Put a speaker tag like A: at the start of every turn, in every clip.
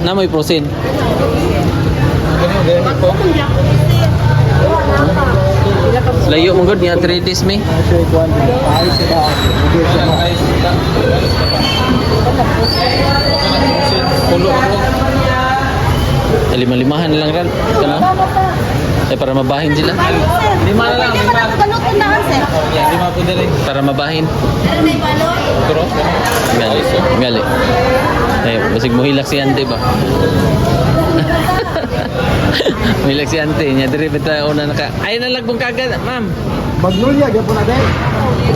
A: Namoy prosin. Layo mo gud niya 3 days mi. Lima-limahan lang ran. Kana? Ay para mabahin sila. Lima na lang, lima. Lima po dali. Para mabahin. Pero gali. Gali. Ay, basig mo hilak si Ante ba? Hilak si Ante niya dire beta una naka. Ay na lang kung kagad, ma'am.
B: Magluya, gapon natin.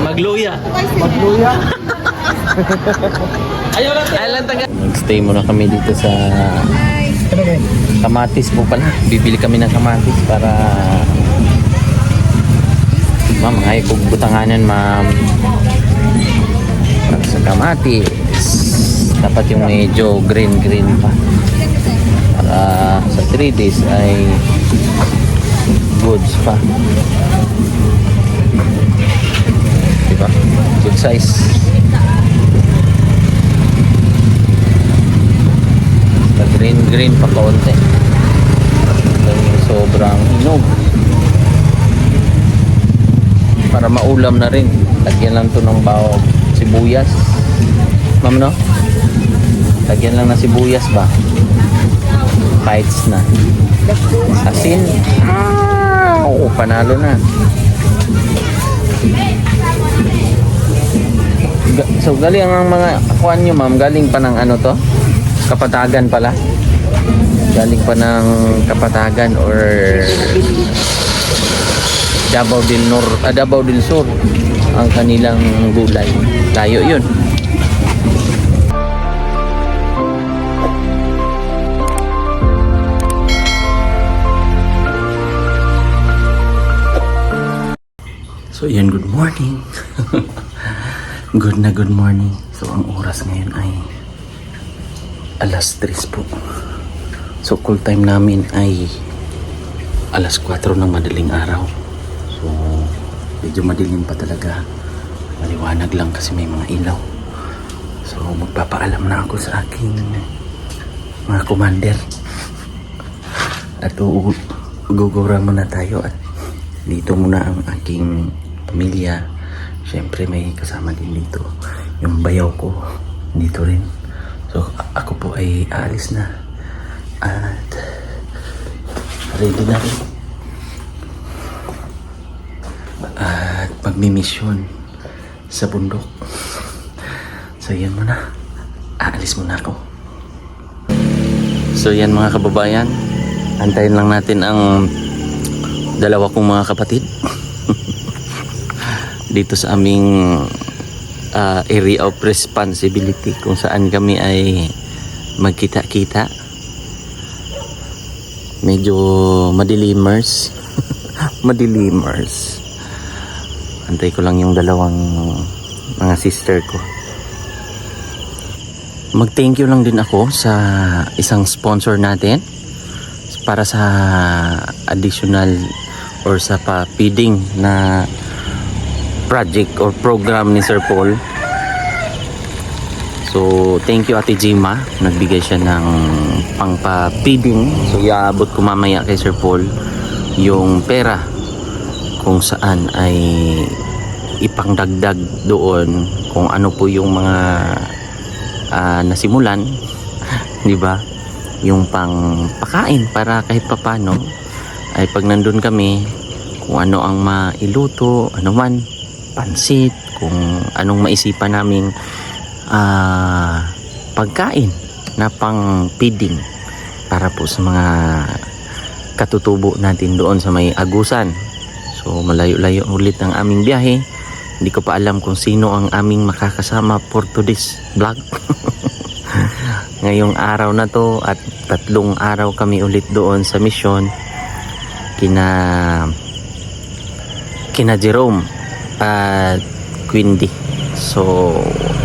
A: Magluya.
B: Magluya.
A: Ayaw lang. Ayaw lang taga. Nag-stay muna kami dito sa kamatis po pala. Bibili kami ng kamatis para ma'am, ay kung butanganan ma'am para sa kamatis. Dapat yung medyo green pa para sa 3 days ay goods pa, diba? Good size. Green pa kaunti. Yung sobrang hinog. Para maulam na rin. Lagyan lang to ng bawang sibuyas. Ma'am, no? Lagyan lang ng sibuyas ba? Bites na. Asin. Oo, panalo na. So, galing ang mga akuan nyo, ma'am. Galing pa ng ano to? Kapatagan pala. Galing pa ng Kapatagan or Davao del Sur ang kanilang gulay. Layo yun. So yan, good morning. Good morning. So ang oras ngayon ay 3:00 po. So call time namin ay 4:00 ng madaling araw. So medyo madilim pa talaga. Maliwanag lang kasi may mga ilaw. So magpapaalam na ako sa aking mga commander. At gugura muna tayo at dito muna ang aking pamilya. Siyempre may kasama din dito yung bayaw ko dito rin. So ako po ay aalis na at ready na rin at magmimisyon sa bundok. So yan muna, aalis muna ako. So yan mga kababayan, antayin lang natin ang dalawa kong mga kapatid dito sa aming area of responsibility kung saan kami ay magkita-kita. Medyo madilimers. Madilimers. Antay ko lang yung dalawang mga sister ko. Mag-thank you lang din ako sa isang sponsor natin para sa additional or sa pa-feeding na project or program ni Sir Paul. So thank you Ate Jima, nagbigay siya ng pangpa-feeding. So iaabot ko mamaya kay Sir Paul yung pera kung saan ay ipangdagdag doon kung ano po yung mga nasimulan, di ba? Yung pangpakain para kahit papano ay pag nandun kami kung ano ang mailuto, ano man, pansit, kung anong maisipan naming pagkain na pang feeding para po sa mga katutubo natin doon sa may Agusan. So malayo-layo ulit ang aming biyahe. Hindi ko pa alam kung sino ang aming makakasama for today's vlog. Ngayong araw na to at 3 araw kami ulit doon sa mission kina Jerome at Quindy. So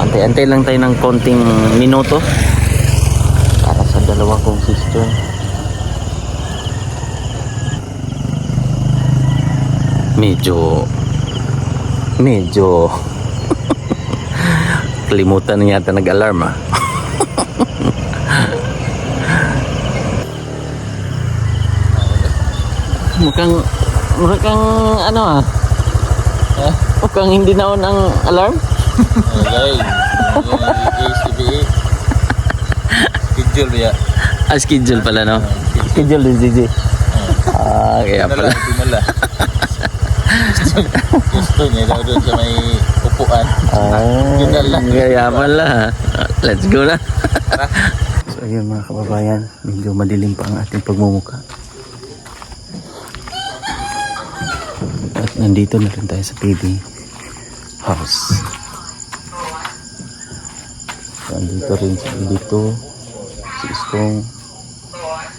A: antay-antay lang tayo ng konting minuto para sa dalawa kong sister. Medyo kalimutan na yata nag-alarm Mukhang ano ah. Mukhang hindi naon ang alarm.
C: Okay. ACBA. Schedule ya.
A: Schedule pala no? Schedule din Gigi. Kaya pala.
C: Pinala. Gusto niya daw doon sa may upuan.
A: Kaya pala. Let's go na. So ayun mga kababayan, medyo madilim pa ang ating pagmumuka. At nandito na rin tayo sa PB House. So, andito rin si Lito, si Iskong,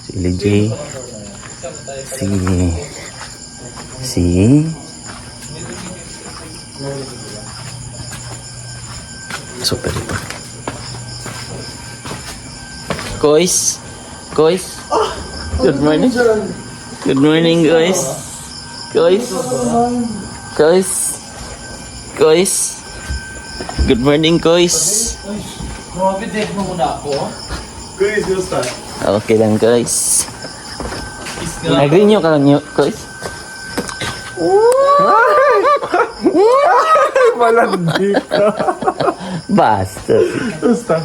A: si LJ, Super ito. Kois. Good morning. Good morning, guys. Guys. Good morning, guys.
C: Grabe, mo muna ako.
B: Guys, yung start.
A: Okay lang, guys. Agree nyo ka lang nyo, guys?
B: Malandi ka.
A: Basta.
B: Basta.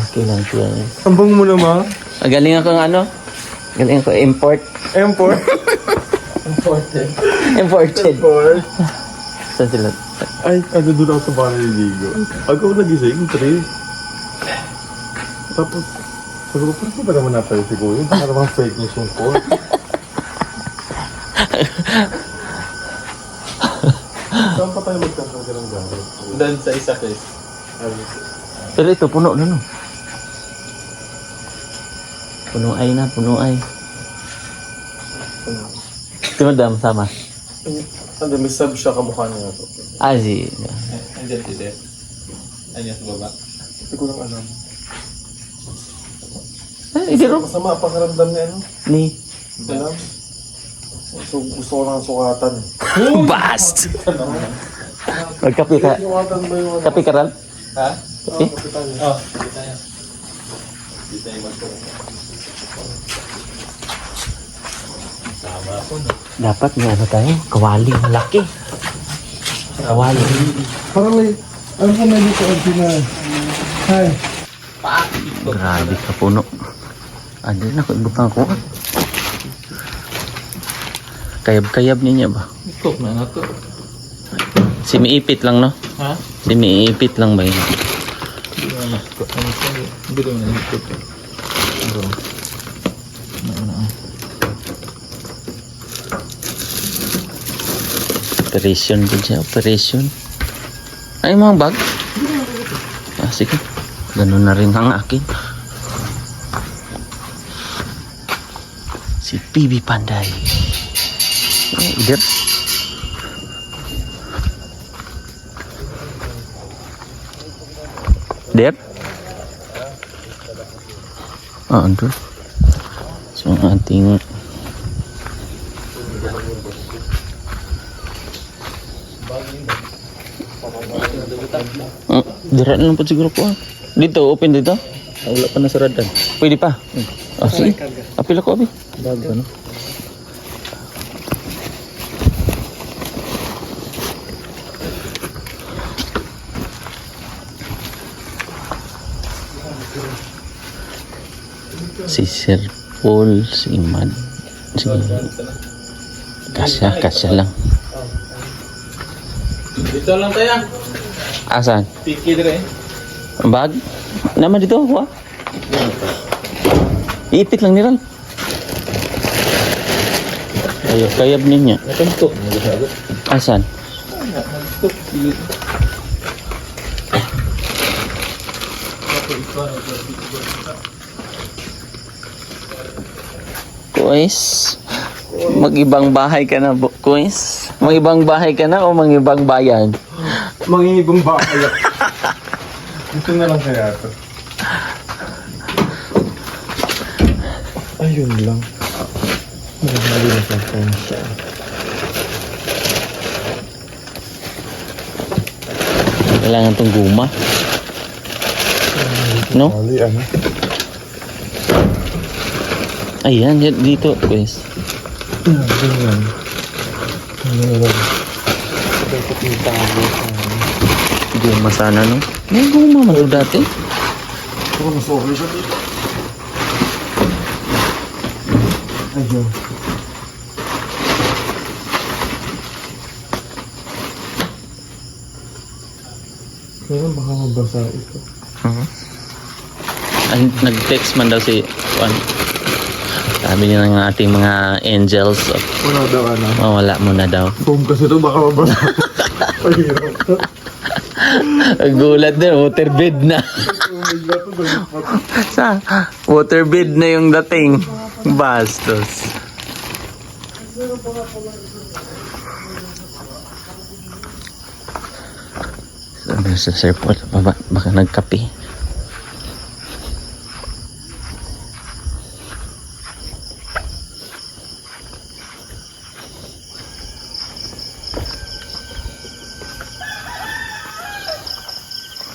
A: Okay lang, guys.
B: Ambang mo naman.
A: Galing ako ng ano? Galing ako import.
B: Import.
A: Imported.
B: Import.
A: Saan sila?
B: Ay, ano doon ako sa bahay ni Ligo. Ako nagising, 3. Tapos, sabi ko, parang ba naman napayo si Kuya? Baka naman fake news yung call. Saan pa tayo magkakaroon ng gamit?
C: Doon sa isa, Chris.
A: Pero ito, puno na no? Puno ay na, puno ay. Si Madam, sama.
B: Ano, may sub siya kamukha niya ito.
A: Si...
C: Andiyan si Deb. Andiyan sa baba.
B: Hindi ko lang alam.
A: Hindi ro.
B: Masama pakiramdam niya, ano?
A: Ni...
B: Alam? So, gusto ko lang sukatan.
A: Bast! Magkape ka.
B: Sukatan ba yung ano?
A: Kape ka ral?
C: Ha?
A: Kape?
B: Kapitan niya.
C: Oh, hindi tayo. Hindi tayo magtuloy. Tama ako, no?
A: Dapat may ano tayo? Kawali malaki. Kawali.
B: Parang may, ano ka may dito ang sina? Hi.
A: Grabe ka puno. Adi na, ibutang ko. Kayab-kayab niya ba?
C: Ikot na na to.
A: Si Miipit lang, no?
C: Ha?
A: Si Miipit lang ba yun?
C: Hindi naman ikot. Hindi naman ikot. Ano?
A: Operation din siya, operation. Ay, mga bag. Sige. Ganun na rin ang akin. Si PB Panday. Ider. Dep? Ando. So, ang ating dira na lang po siguro po. Dito, open dito.
C: Wala pa nasaradan.
A: Pwede pa. Sige. Apil ako, abi.
C: Bago, no?
A: Si Sir Paul, si Mad, si Kasya lang.
C: Dito lang tayo.
A: Asan?
C: Piki dire.
A: Ang bag? Naman dito, wa? Iipit lang niran. Kayab niya.
C: Nakantok. Nagasagot.
A: Asan?
C: Nakantok.
A: Kuis, mag-ibang bahay ka na, Kuis? Mag-ibang bahay ka na o mag-ibang bayan?
B: Mangingibang ba kaya? Dito na lang kaya ito. Ayun lang. Marami na sa siya.
A: Kailangan tong guma. No?
B: Mali, ano?
A: Ayan, dito, Kuis.
B: Ganyan.
C: Dapat yung tago sa
A: Guma sana, no? May guma man to dati.
B: Pero mas okay siya dito. Ayun. Kaya baka mabasa ito.
A: Nag-text man daw si Juan. Sabi niya ng ating mga angels.
B: Wala daw ano.
A: Mawala mo na daw.
B: Boom kasi ito baka mabasa. Pahirap.
A: Gulat na, waterbed na. Sa waterbed na yung dating. Bastos. Sabi sa Sir Paul, baka nagkape.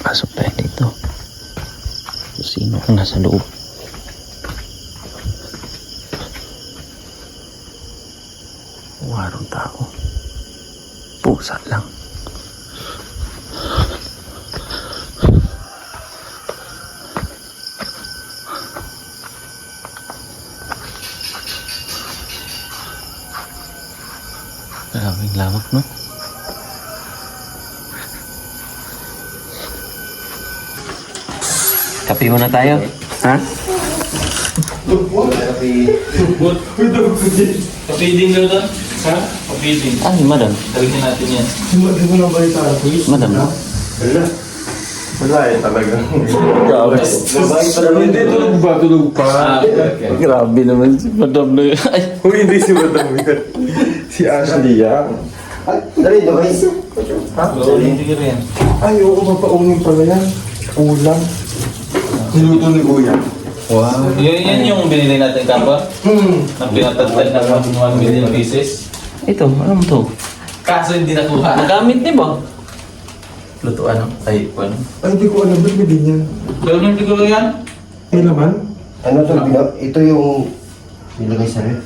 A: Pasok tayo dito. So, sino ang nasa loob? Warong tao. Pusa lang. Maraming lawak, no? Kape muna tayo. Ha?
C: Kapiding daw doon? Ha? Kapiding.
A: Ah, madam.
C: Talagyan natin yan.
B: Hindi mo na balita ako.
A: Madam, no?
B: Wala. Wala eh talaga.
A: Grabe.
B: Hindi, tulog ba? Tulog pa.
C: Okay.
A: Grabe naman si madam na yun. Ay,
B: Kung hindi si Madam yan. Si Ashley yan.
D: Dali, dali.
B: Ha?
C: Oo, hindi rin.
B: Ay, oo, mapaunin pala yan. Ulam. Niluto ni Kuya.
C: Wow. Yan yung binili natin kapwa? Na pinatagtag ng 1 million pieces.
A: ito, ano mo to?
C: Kaso hindi nakuha.
A: Nagamit di ba?
C: Lutuan ng ay, ano?
B: Ay, hindi ko alam. Ba't may ganyan?
C: Pero hindi ko yan.
B: May laman?
D: Ano to? Ito yung nilagay sa ref.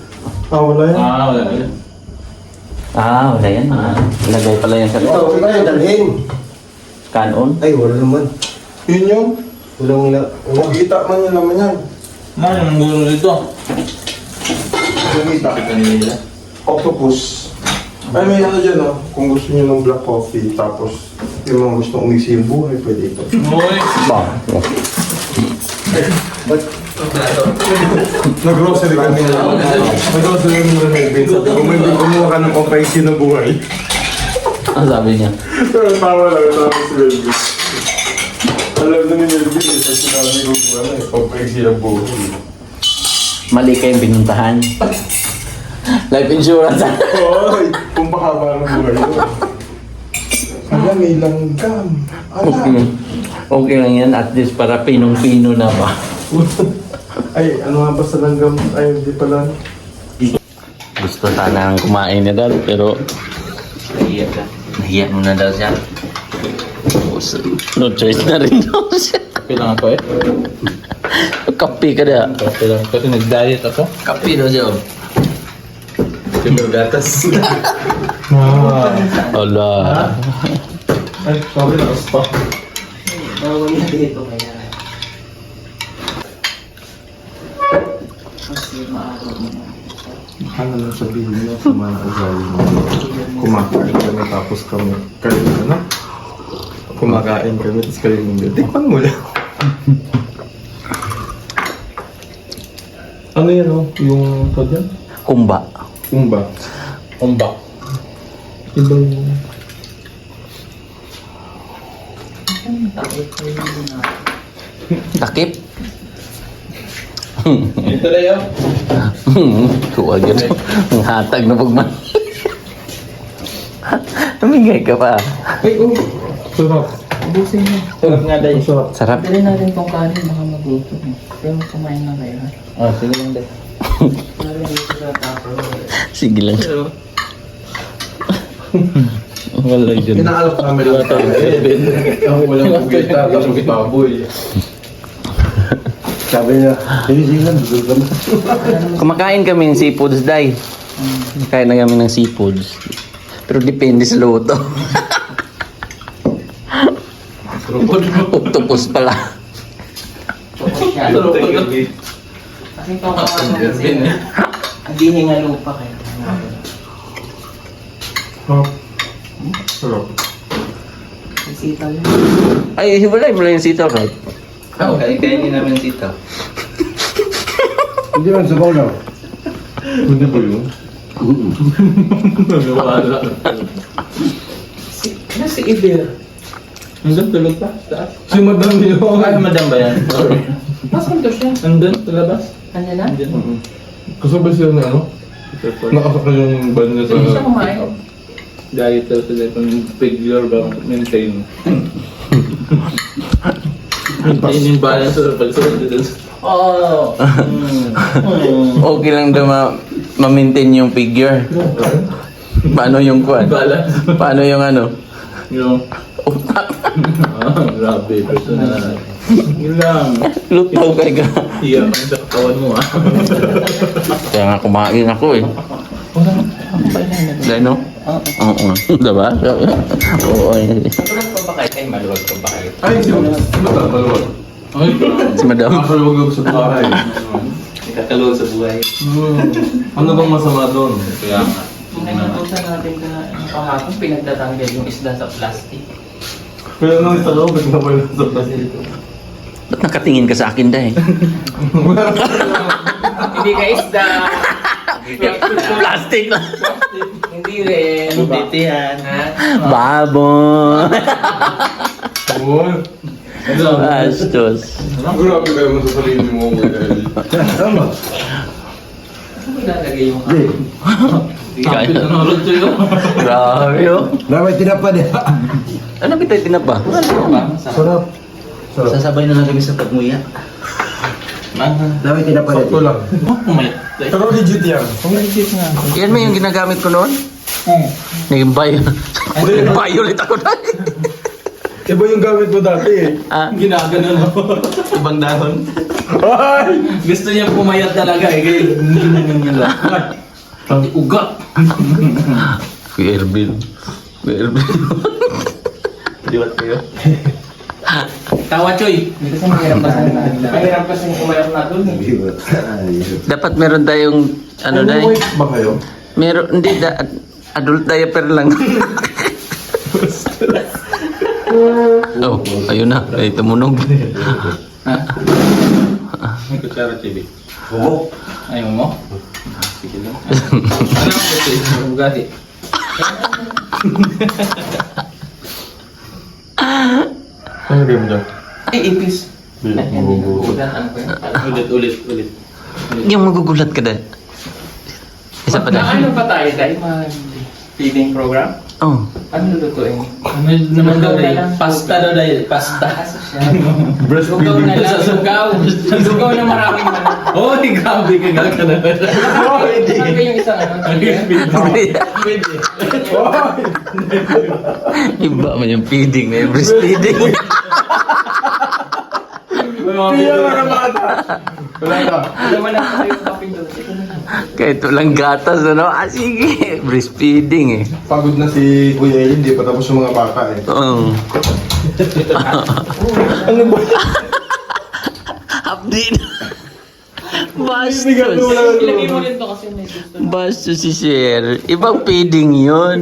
B: Ah, wala yan.
C: Wala yun.
A: Wala yan. Lagay pala yan sa
D: Ito, ito yung dalhin.
A: kanon.
D: Ay, wala naman.
B: Yun yung.
D: Walang
B: Makita man yung laman yan.
C: Man, ang gulo dito.
B: Makita.
C: Kita nila.
B: Octopus. Ay, may ano dyan oh. Kung gusto nyo ng black coffee, tapos yung mga gusto umiksi yung buhay, pwede ito.
C: Uy!
A: Ba?
B: Nag-grocery kami na. Nag-grocery kami na may bin. Sabi ko, may bin, kumuha ka ng pampaiksi ng buhay.
A: Ang sabi niya.
B: Pero tawa lang, tawa si Melvin. Alam na ni Melvin, pag sinabi ko pampaiksi ng buhay.
A: Mali kayong binuntahan. Life insurance.
B: Hoy! Kung mahaba ng buhay yun. Alam, may langgam.
A: Okay.
B: Alam.
A: Okay lang yan. At least para pinong-pino na ba?
B: Ay, ano nga ba sa langgam? Ay, hindi pala.
A: Gusto sanang kumain na daw, pero nahiya mo na daw siya. No choice na rin daw siya.
C: Kape lang ako eh.
A: Kape ka na.
C: Kape lang. Kasi nag-diet ako.
A: Kape daw siya.
C: Timber gatas.
A: Ala.
B: Ay, sabi na pa.
D: Bawal na dito kaya.
B: Ano lang sabihin niya sa mga ugali mo? Kumakain kami tapos kami. Kayo na? Kumakain kami tapos kayo hindi. Tikman mo lang. Ano yan oh? Yung tawag yan?
A: Kumba.
B: Kumba.
C: Umbak.
B: Ibang...
A: Takip.
C: Ito na yun.
A: Huwag yun. Ang hatag na pagman. Tumingay ka pa.
B: Ay, oh! Sarap.
E: Ubusin mo.
C: Sarap nga dahil.
B: Sarap.
A: Sarap.
E: Dali natin tong kanin, baka magutom. Pero kumain na kayo. ha?
C: Sige lang dahil.
E: Lalo dito sa tapos.
A: Sige lang. Wala dyan.
B: Inaalok namin lang tayo. Ang walang pugita, tapos baboy.
D: Sabi niya, hindi lang, dudul ka na.
A: Kumakain kami ng seafoods, day. Kain na kami ng seafoods. Pero depende sa luto. Octopus pala.
E: Kasi ito ako kasi hindi hingalo pa kayo.
B: Sarap.
E: Sitaw yun.
A: Ay, hiwalay mo lang yung sitaw, right?
C: Oo, kainin namin sitaw.
D: Hindi man, sabaw na.
B: Hindi ba yun?
C: Wala.
E: Ano si Iber?
C: Nandun, tulog pa. Taas.
B: Si Madam yun.
C: Ay, madam ba yan? Sorry.
E: Nasaan to siya?
C: Nandun, sa labas.
E: Ano na?
C: Nandun.
B: Kasabay siya na ano? Nakasakay yung van niya sa...
E: Hindi siya kumain.
C: Diet daw sila kung figure ba maintain. Maintain yung balance sa pagsunod.
E: Oo.
A: Okay lang daw ma-maintain yung figure. Paano yung kwan?
C: Balance.
A: Paano yung ano?
C: Yung... grabe, personal. Yun lang.
A: Lutaw kay ka.
C: Iyak ang sa katawan mo ah.
A: Kaya nga kumain ako eh. Dahil no? Oo. Diba? Oo.
E: Matulog pa ba kayo? Ay, maluwag pa ba kayo?
B: Ay, si Madam, maluwag.
C: Ay,
A: Si Madam.
B: Nakaluwag ako sa bahay.
C: nakakaloob sa buhay.
B: Ano bang masama doon?
C: Kaya nga.
E: Nakatusan natin na kahapon pinagtatanggal yung isda sa plastic.
B: Pero nung isa ko, bigla pa yung nasa plastic.
A: Ba't nakatingin ka sa akin dahil?
E: Hindi ka isda.
A: Plastic lang.
E: Hindi rin.
C: Titihan.
E: Ha?
A: Babon.
B: Uy,
A: Bastos.
B: grabe kayo mo sa sarili mo.
D: Tama.
E: Saan mo lalagay yung
C: Kapit na nalod sa'yo.
A: Grabe oh.
D: Damay tinapad eh.
A: Ano kita tinapa?
D: Sarap. Sarap.
A: Sasabay na lang kami sa pagmuya.
D: Damay tinapad
B: Sakto
D: eh.
B: lang.
C: Pumayat.
B: Pero legit yan.
A: Yan mo yung ginagamit ko noon? Naging violet ako na.
B: Iba yung gamit mo dati eh.
A: Ah,
C: Ginaganon ako. Ibang dahon.
B: Ay!
C: Gusto niya pumayat talaga eh. Kaya ganyan lang. Pag ugat.
A: Kuya Erbil. Kuya Erbil.
C: Diwat kayo.
E: Tawa, Choy. Hindi kasi mahirap kasi mahirap kasi umayap na doon.
A: Dapat meron tayong ano dahil?
B: Wait ba kayo?
A: Meron, hindi, adult diaper lang. Oh, ayun na, ay tumunog.
C: May kutsara, Chibi.
D: Oo.
C: Ayaw mo? Sige lang. Ano ang gusto? Bugatti.
B: Ano game dyan?
E: Ay, ipis.
B: Hindi.
E: Ay, hindi. Ulan, ano ko yun?
C: Ulit.
A: Yung magugulat ka dahil. Isa pa dahil.
E: Ano pa tayo dahil mag-feeding program?
A: Oh,
E: Ano lutuin?
C: Ano naman daw
E: Lugaw na
C: dahil?
E: lang.
C: Pasta daw dahil. Pasta.
E: Kaso siya. Lugaw
B: Breastfeeding.
E: na lang. Lugaw. Lugaw na maraming manok.
C: Oh, grabe ka nga ka na.
E: Ano ba yung isang ano?
C: Pwede.
A: iba man yung feeding, may breastfeeding.
B: Kaya mga bata. Wala na.
E: Ano man ang tayo topping doon? Ito na lang.
A: Kahit walang gatas, ano? Ah, sige, breastfeeding eh.
B: Pagod na si Kuya Eli, hindi pa tapos yung mga baka eh.
A: Oo.
B: Ano ba?
A: Update. Bastos.
E: Ilagay mo rin to kasi may gusto na.
A: Bastos si Sir. Ibang feeding yun.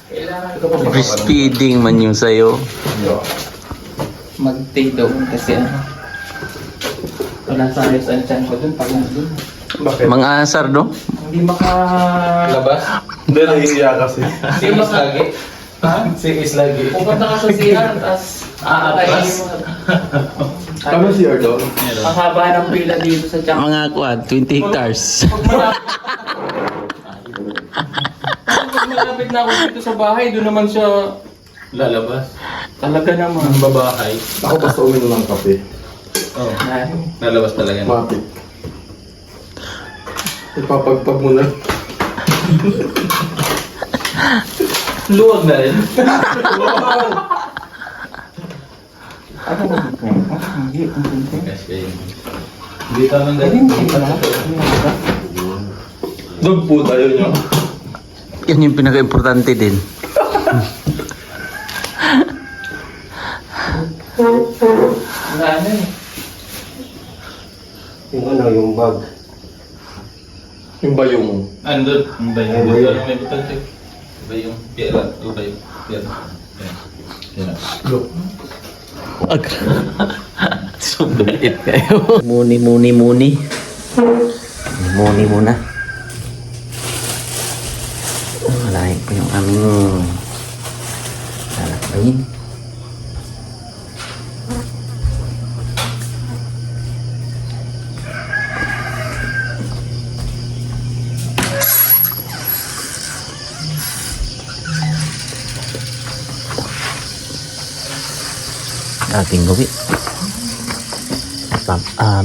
E: Kailangan
A: Breastfeeding man yung sayo.
E: mag-take doon kasi ano. Wala sa ayos ang chan ko doon pag nandun.
B: Bakit?
A: Mga asar, no?
E: Hindi maka...
C: Labas?
B: Hindi, nahihiya kasi.
E: Hindi maka... Ha?
C: Si Islagi.
E: Pupunta ka sa CR, tapos aatayin mo.
B: Kami si Ardon.
E: Ang haba ng pila dito sa chan.
A: Mga kuwan, 20 hectares.
E: Pag malapit na ako dito sa bahay, doon naman siya
C: Lalabas.
E: talaga naman.
C: Ang babahay.
B: Ako basta uminom ng kape.
C: Oh. Lalabas talaga.
B: Matik. Ipapagpag mo na.
C: Luwag na rin.
E: Ano ba dito? Hindi, ang ganda.
C: Kasi dito nang
E: Galing,
C: galing.
E: hindi pa na.
B: Dog food, ayaw nyo.
A: Yan yung pinaka-importante din.
E: Wala na eh.
D: Yung ano, yung bag.
B: Yung bayong.
C: Andun. Ang bayong. Dito lang may butang check. Bayong. Pera. O bayong. Pera. Pera.
B: Look.
A: Sumbait kayo. Muni. Muni muna. Malayo pa yung aming lalakayin. Ating gawi.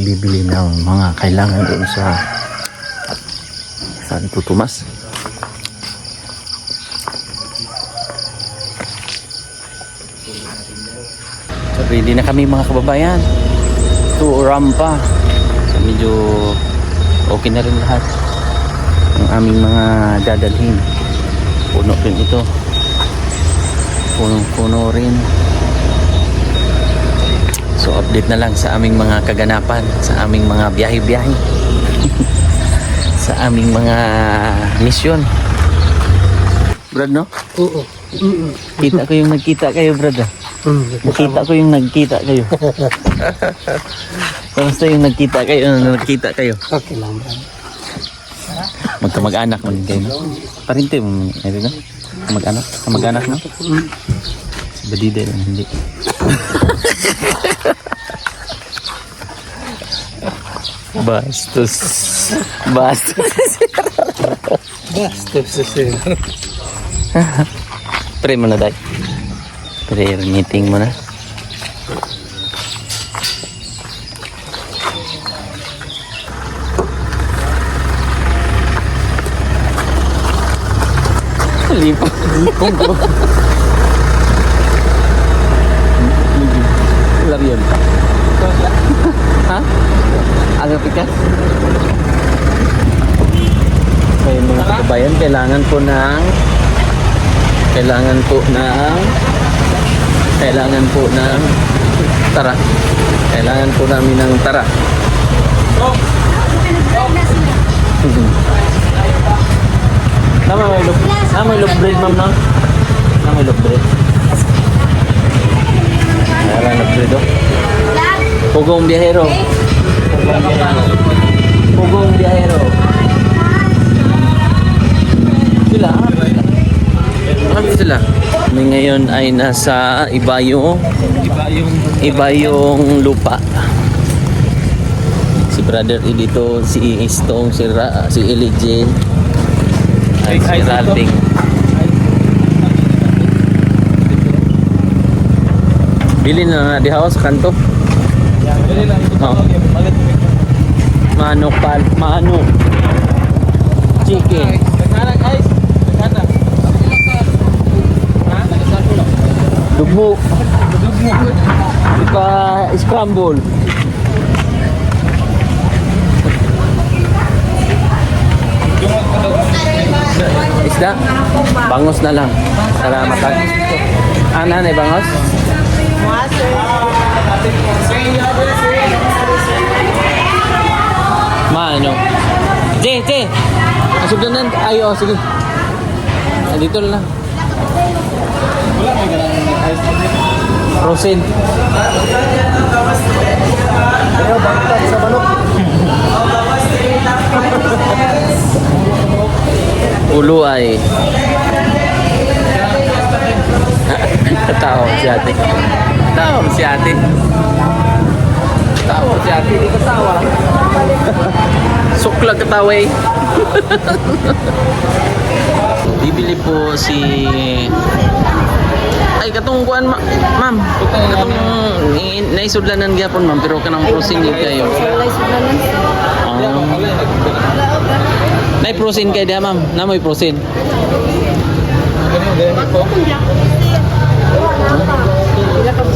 A: Bibili ng mga kailangan doon sa Santo Tomas. So, ready na kami mga kababayan to Rampa. So, medyo okay na rin lahat ng aming mga dadalhin. Puno rin ito. Puno rin. So update na lang sa aming mga kaganapan, sa aming mga biyahe-biyahe, sa aming mga misyon. Brad, no?
D: Oo.
A: Kita ko yung nagkita kayo, Brad. Nakita ko yung nagkita kayo. Kamusta yung nagkita kayo?
D: Okay lang, bro.
A: Magkamag-anak mo din kayo, no? Parinte mo, no? Kamag-anak, no? Si Badida lang, hindi. Bastos. Pre mo na, Day. Pre-meeting mo na. Lipong ko. Larian. Ha? Agak pikas? So yung mga kababayan, kailangan po ng tara. Kailangan po namin ng tara. May loaf bread, ma'am, no? May loaf bread. Wala loaf bread, oh. Pugong biyahero. Sila. Kami ngayon ay nasa iba yung lupa. Si Brother E dito, si Istong, si Elijah, at si Ralding. Bilin na nga di house kanto. Oh. Manok. Chicken. Dugmo. Scramble. Isda? Bangos na lang. Salamat. Nanay bangos? Ano? Che! Asugdanan? Ayo, sige. Dito na lang. Rosin.
D: Ayaw, bangkag sa manok.
A: Ulo ay Katawa si ate. Di katawa. Suklag katawa eh. Bibili po si ay katong kuan ma'am. Katong naisudlanan gyapon ma'am pero kanang prosin ni kayo. Nay prosin kay dia ma'am. Namoy prosin.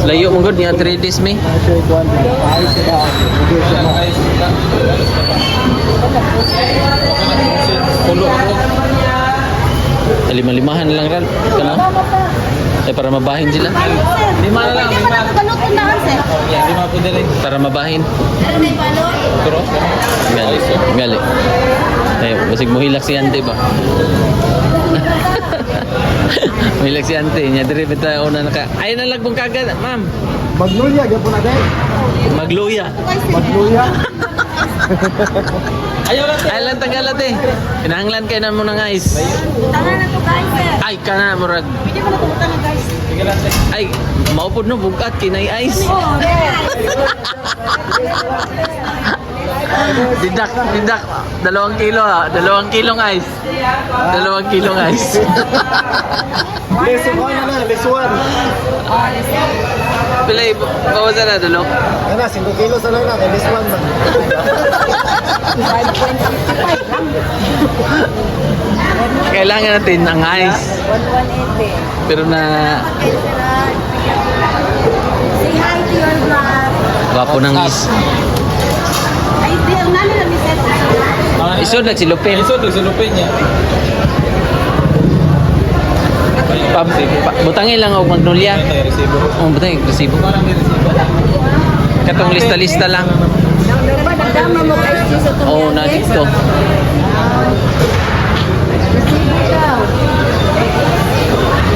A: Layo mong good niya 3 days me. lima-limahan lang ran. Kana? Eh, para mabahin sila.
C: Lima na lang, lima.
F: Balutin na sir.
C: Yan, lima po din.
A: Para mabahin.
F: May balot.
C: Pero,
A: Gali. Gali. Eh, basig mo hilak si Ante ba? Hilak si Ante. Nya dire bita una naka. Ay na lagbong kagad, ma'am.
D: Magnolia, gapon na din.
A: Magluya.
D: Magnolia.
C: ayaw lang.
A: Ay lang tagalat eh. Kinahanglan kay na mo ng ice.
F: Tangan na to guys sir.
A: Ay kana murag.
F: Pwede mo na tumutan na guys.
C: Sige lang, sir.
A: Ay, maupod no bugat kinay ice.
F: Oh,
A: Didak. 2 kilo ah. 2 kilong ice. 2 kilong ice.
D: Less one na na, less one.
A: Pilay, bawasan na dulo.
D: Ano, 5 kilos na lang na, less one man.
A: Kailangan natin ng ice.
F: 180.
A: Pero na
F: Say hi to your vlog.
A: wapo ng is.
F: Ay, di, ang nani na ni sir.
A: Isod nagsilupin.
C: Isod, nagsulupin niya.
A: Butangin lang og magnolia.
C: May resibo.
A: Oh, butangin resibo.
C: Parang may resibo.
A: Katong lista-lista lang.
F: Dapat nagdama mo guys sa tumya.
A: Oh, na dito.
F: Resibo daw.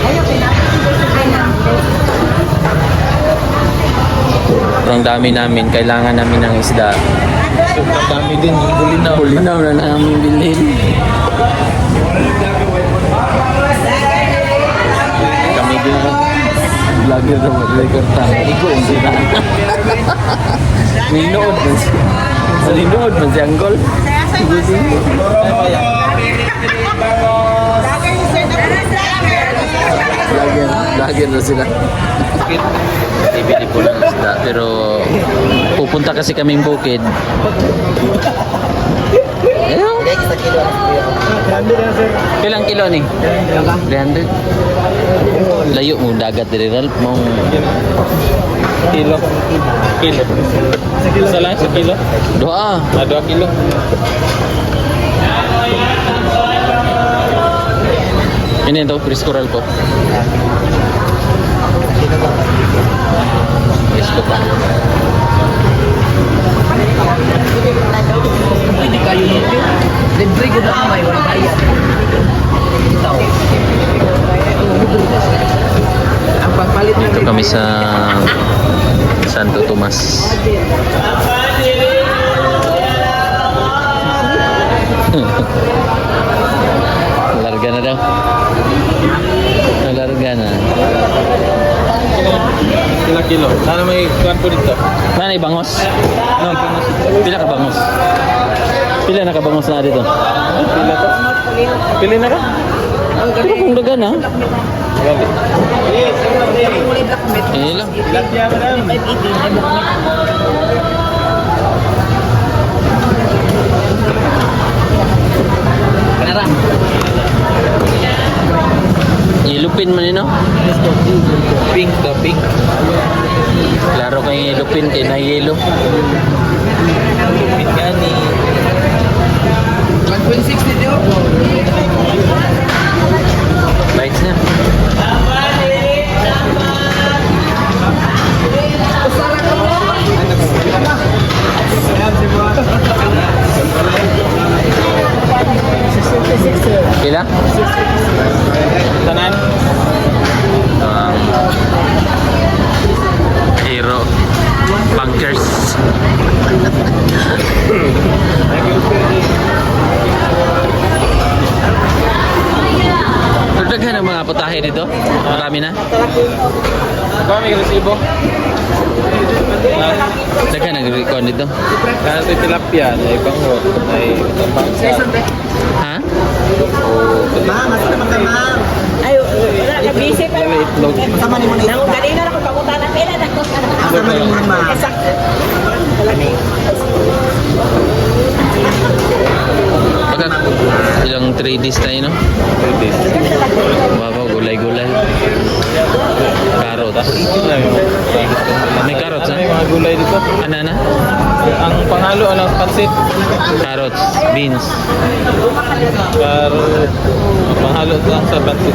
F: Ayaw, pinapit sa kanya.
A: Ang dami namin, kailangan namin ng isda.
C: Ang dami din, yung bulinaw.
A: Bulinaw na namin bilhin. Kami din vlogger na mag-record tayo. Iko, hindi na. Ninood man siya. Ninood man si Anggol. Vlogger na sila. Ibili po ng isda. Pero pupunta kasi kaming bukid. Ayun. Ilang kilo ni? 300. Layo mo dagat diri Ralph mong
C: Kilo. Isa lang, sa kilo.
A: doa.
C: 2 kilo.
A: Ini to preskural ko. Presko pa.
E: Hindi kayo nito. Libre ko na may wala bayad. Ito. Ang pagpalit
A: Dito kami sa Santo Tomas. Larga na daw. Larga na.
C: Kila kilo. Sana may kuwan po dito.
A: Mana bangos? No, pila ka bangos? Pila na ka bangos na dito?
C: Pila to? Pili na ka?
A: Pero kung daga na.
C: Gali.
A: Eh lang.
C: Tilapia, madam.
A: Kanara. Ilupin man yun, no?
C: Pink to, pink.
A: Klaro kay ilupin kay na yelo.
C: Pink gani.
E: 1.6 dito.
A: Bites na. Pila?
C: Tanan.
A: Hero Bunkers. Daghan ang mga putahe dito. Marami na.
C: Ikaw may resibo.
A: Daghan ang record dito.
C: Kaya ito tilapia, ay bango, ay bangsa.
A: Ha?
F: Ay, wala ka busy pa.
C: May itlog.
F: Nang kanina ako pamunta na pila na. Exacto.
A: Pagka ilang 3 days tayo, no? Wow, gulay-gulay. Carrots. May carrots, ha?
C: May mga gulay dito.
A: Ano na?
C: Ang panghalo walang pansit.
A: Carrots, beans.
C: Carrot. Panghalo lang sa pansit.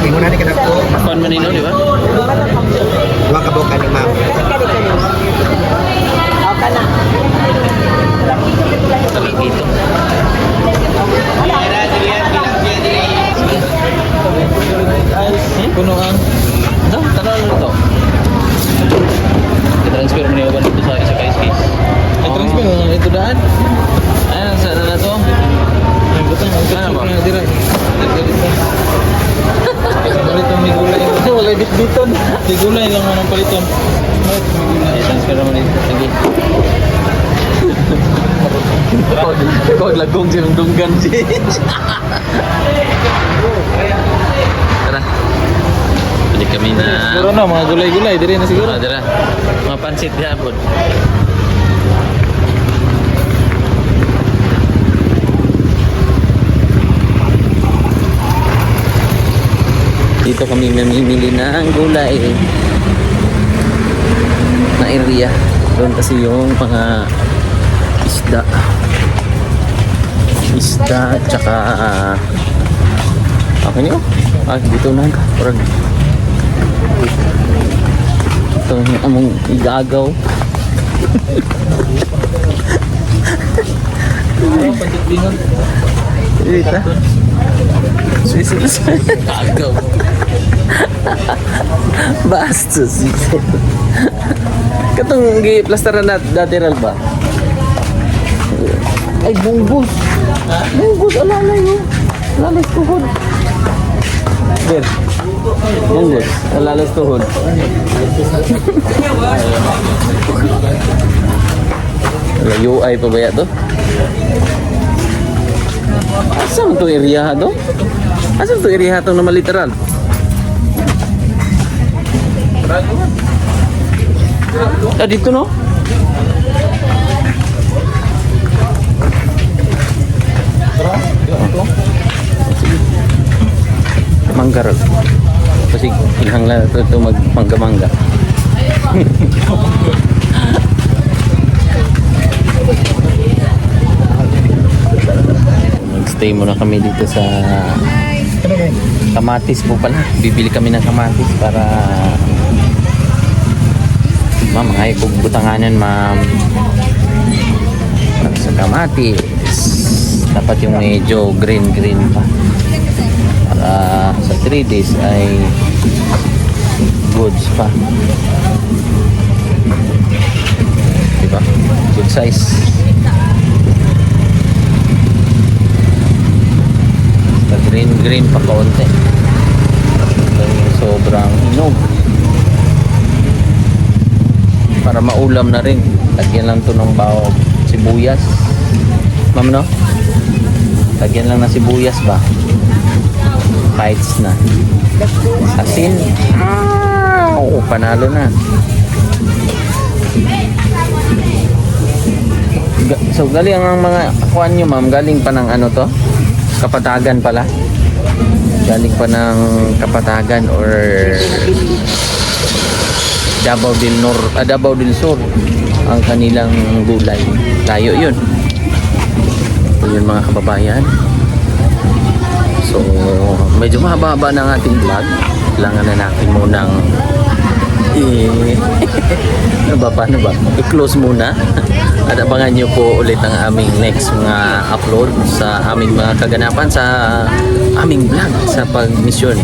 D: Tingnan natin ka na po.
A: Kuan manino, di ba?
D: Mga kabuka ni ma'am.
F: Okay na.
A: Dito.
C: Puno ang
A: Ito, tanong lang ito. I-transfer mo niyo ba dito sa isa kay case?
C: transfer mo ito daan.
A: Ayan, saan na to?
C: Ay, butang ang
A: Ano ba?
C: transfer na dira. Palitan may gulay. Wala bit-biton. May gulay lang mo ng palitan. May gulay.
A: I-transfer naman dito. Sige. Kau lagong sinundunggan sih. Tara. Balik kami na.
C: Siguro na, mga gulay-gulay. Diri na siguro.
A: Tara. Mga pansit hapon. Dito kami mamimili ng gulay na area. Doon kasi yung mga isda. Isda, tsaka apa nyo? Ah, dito na ka. Parang ito yung among igagaw.
C: Pansit bingon.
A: Dito. Suisus. Agaw. Basta sisi. Katong gi-plasteran na dati ral ba? Ay, bungbus. Bungbus, alalay mo. Alalay tuhod. Ber. Bungbus, alalay tuhod. Layo ay pabaya to. Saan to area to? Asan to area to na maliteral? Ah, dito no? Mangga rin. Kasi ilhang lang ito magmangga-mangga. Stay muna kami dito sa kamatis po pala. Bibili kami ng kamatis para ma'am, ay kung butanganan ma'am para sa kamatis dapat yung medyo green pa para sa 3 days ay goods pa, diba? Good size. Green pa kaunti. Yung sobrang hinog. Para maulam na rin. Lagyan lang to ng bawang sibuyas. Ma'am no? Lagyan lang ng sibuyas ba? Bites na. Asin. Oo, panalo na. So galing ang mga kuan nyo ma'am, galing pa ng ano to? Kapatagan pala. Galing pa ng Kapatagan or Davao del Davao del Sur ang kanilang gulay. Layo yun. Ito yun mga kababayan. So medyo mahaba-haba ng ating vlog. Kailangan na natin munang paano ba? I-close muna. At abangan nyo po ulit ang aming next mga upload sa aming mga kaganapan sa aming vlog sa pag-mission.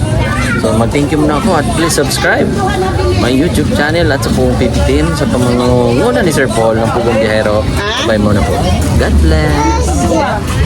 A: So mag-thank you muna ako at please subscribe my YouTube channel at sa Pugong 15 sa pamangunguna ni Sir Paul ng Pugong Biyahero. Bye muna po. God bless!